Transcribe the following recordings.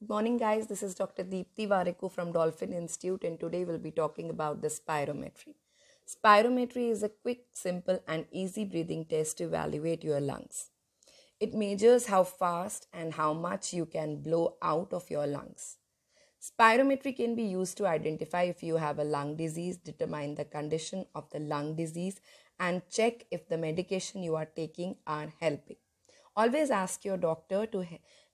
Good morning, guys. This is Dr. Deepthi Variku from Dolphin Institute, and today we'll be talking about the spirometry. Spirometry is a quick, simple, and easy breathing test to evaluate your lungs. It measures how fast and how much you can blow out of your lungs. Spirometry can be used to identify if you have a lung disease, determine the condition of the lung disease, and check if the medication you are taking are helping. Always ask your doctor to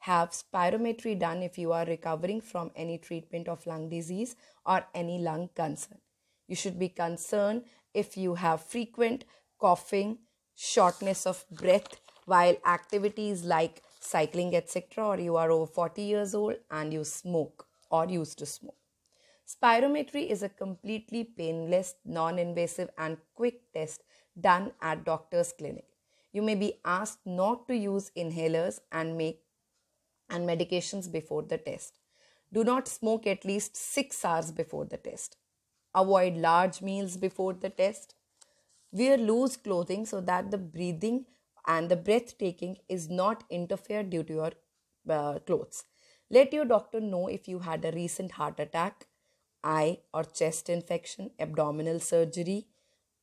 have spirometry done if you are recovering from any treatment of lung disease or any lung concern. You should be concerned if you have frequent coughing, shortness of breath while activities like cycling, etc., or you are over 40 years old and you smoke or used to smoke. Spirometry is a completely painless, non-invasive and quick test done at doctor's clinic. You may be asked not to use inhalers and medications before the test. Do not smoke at least 6 hours before the test. Avoid large meals before the test. Wear loose clothing so that the breathing and the breath taking is not interfered due to your clothes. Let your doctor know if you had a recent heart attack, eye or chest infection, abdominal surgery,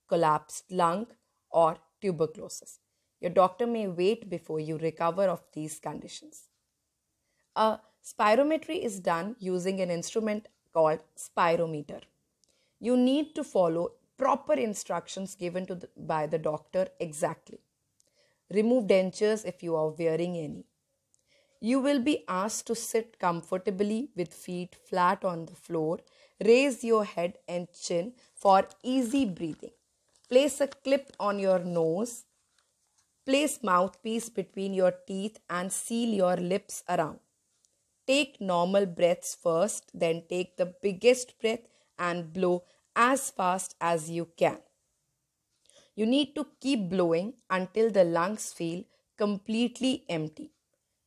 collapsed lung, or tuberculosis. Your doctor may wait before you recover of these conditions. A spirometry is done using an instrument called spirometer. You need to follow proper instructions given by the doctor exactly. Remove dentures if you are wearing any. You will be asked to sit comfortably with feet flat on the floor. Raise your head and chin for easy breathing. Place a clip on your nose. Place mouthpiece between your teeth and seal your lips around. Take normal breaths first, then take the biggest breath and blow as fast as you can. You need to keep blowing until the lungs feel completely empty.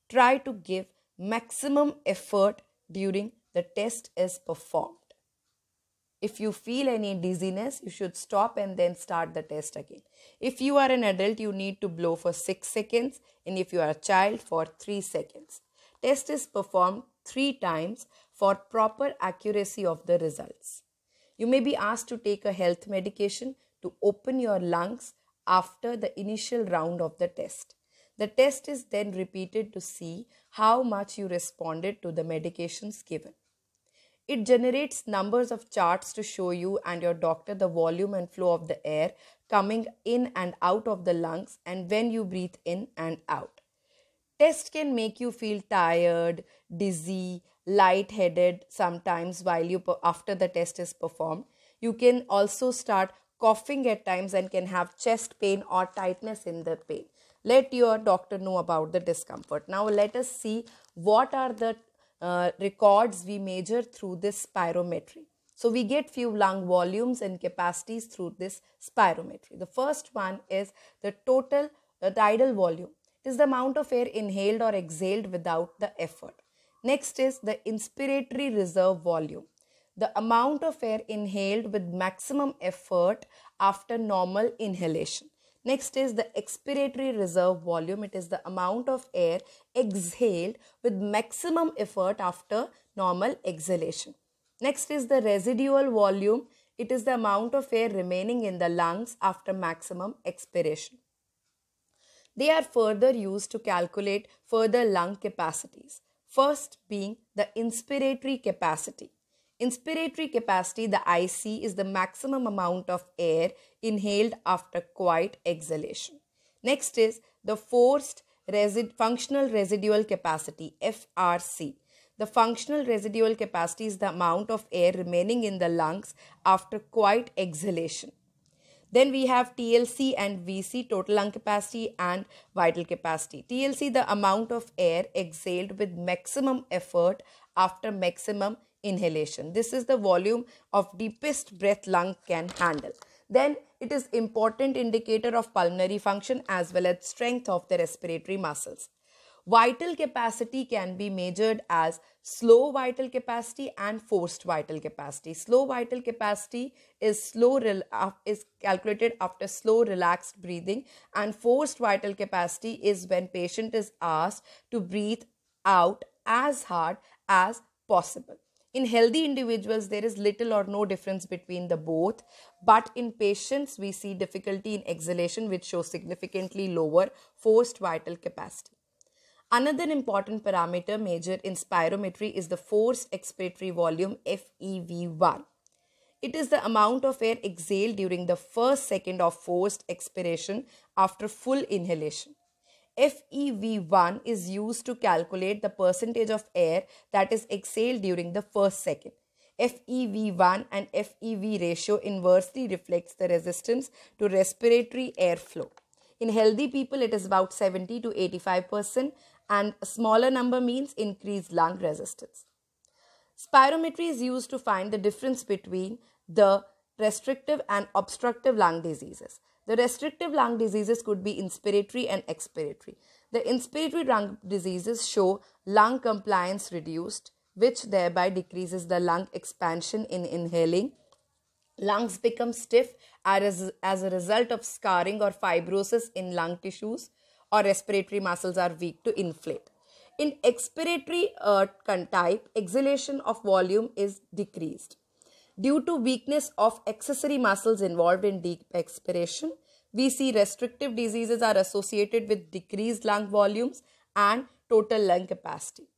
Try to give maximum effort during the test is performed. If you feel any dizziness, you should stop and then start the test again. If you are an adult, you need to blow for 6 seconds, and if you are a child, for 3 seconds. Test is performed 3 times for proper accuracy of the results. You may be asked to take a health medication to open your lungs after the initial round of the test. The test is then repeated to see how much you responded to the medications given. It generates numbers of charts to show you and your doctor the volume and flow of the air coming in and out of the lungs and when you breathe in and out. Test can make you feel tired, dizzy, lightheaded sometimes after the test is performed. You can also start coughing at times and can have chest pain or tightness in the pain. Let your doctor know about the discomfort. Now let us see what are the records we measure through this spirometry. So we get few lung volumes and capacities through this spirometry. The first one is the total tidal volume. It is the amount of air inhaled or exhaled without the effort. Next is the inspiratory reserve volume, the amount of air inhaled with maximum effort after normal inhalation. Next is the expiratory reserve volume. It is the amount of air exhaled with maximum effort after normal exhalation. Next is the residual volume. It is the amount of air remaining in the lungs after maximum expiration. They are further used to calculate further lung capacities. First being the inspiratory capacity. Inspiratory capacity, the IC, is the maximum amount of air inhaled after quiet exhalation. Next is the forced functional residual capacity, FRC. The functional residual capacity is the amount of air remaining in the lungs after quiet exhalation. Then we have TLC and VC, total lung capacity and vital capacity. TLC, the amount of air exhaled with maximum effort after maximum inhalation. This is the volume of deepest breath lung can handle. Then it is important indicator of pulmonary function as well as strength of the respiratory muscles. Vital capacity can be measured as slow vital capacity and forced vital capacity. Slow vital capacity is calculated after slow relaxed breathing, and forced vital capacity is when patient is asked to breathe out as hard as possible. In healthy individuals, there is little or no difference between the both, but in patients, we see difficulty in exhalation, which shows significantly lower forced vital capacity. Another important parameter measured in spirometry is the forced expiratory volume, FEV1. It is the amount of air exhaled during the first second of forced expiration after full inhalation. FEV1 is used to calculate the percentage of air that is exhaled during the first second. FEV1 and FEV ratio inversely reflects the resistance to respiratory airflow. In healthy people, it is about 70 to 85%, and a smaller number means increased lung resistance. Spirometry is used to find the difference between the restrictive and obstructive lung diseases. The restrictive lung diseases could be inspiratory and expiratory. The inspiratory lung diseases show lung compliance reduced, which thereby decreases the lung expansion in inhaling. Lungs become stiff as a result of scarring or fibrosis in lung tissues, or respiratory muscles are weak to inflate. In expiratory type, exhalation of volume is decreased. Due to weakness of accessory muscles involved in deep expiration, we see restrictive diseases are associated with decreased lung volumes and total lung capacity.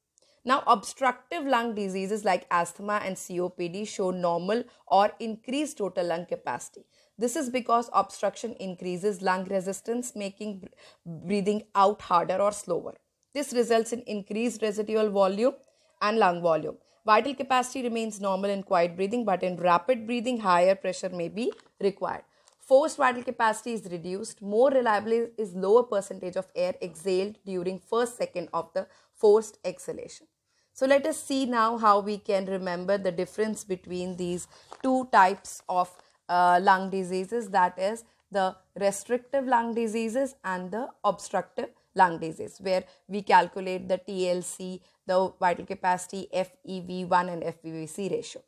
Now, obstructive lung diseases like asthma and COPD show normal or increased total lung capacity. This is because obstruction increases lung resistance, making breathing out harder or slower. This results in increased residual volume and lung volume. Vital capacity remains normal in quiet breathing, but in rapid breathing, higher pressure may be required. Forced vital capacity is reduced. More reliably is lower percentage of air exhaled during first second of the forced exhalation. So let us see now how we can remember the difference between these two types of lung diseases, that is the restrictive lung diseases and the obstructive lung disease, where we calculate the TLC, the vital capacity, FEV1 and FEVC ratio.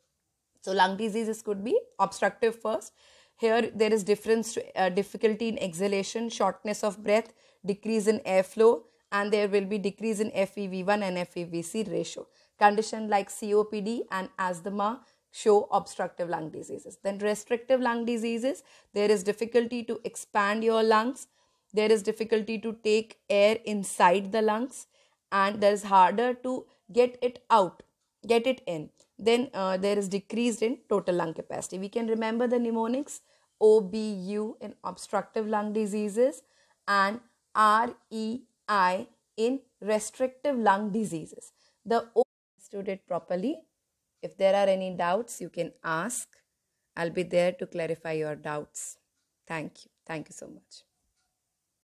So lung diseases could be obstructive first. Here there is difference to difficulty in exhalation, shortness of breath, decrease in airflow, and there will be decrease in FEV1 and FEVC ratio. Conditions like COPD and asthma show obstructive lung diseases. Then restrictive lung diseases, there is difficulty to expand your lungs, there is difficulty to take air inside the lungs, and there is harder to get it out, get it in. Then there is decreased in total lung capacity. We can remember the mnemonics: OBU in obstructive lung diseases and REI in restrictive lung diseases. The O understood it properly. If there are any doubts, you can ask. I'll be there to clarify your doubts. Thank you. Thank you so much.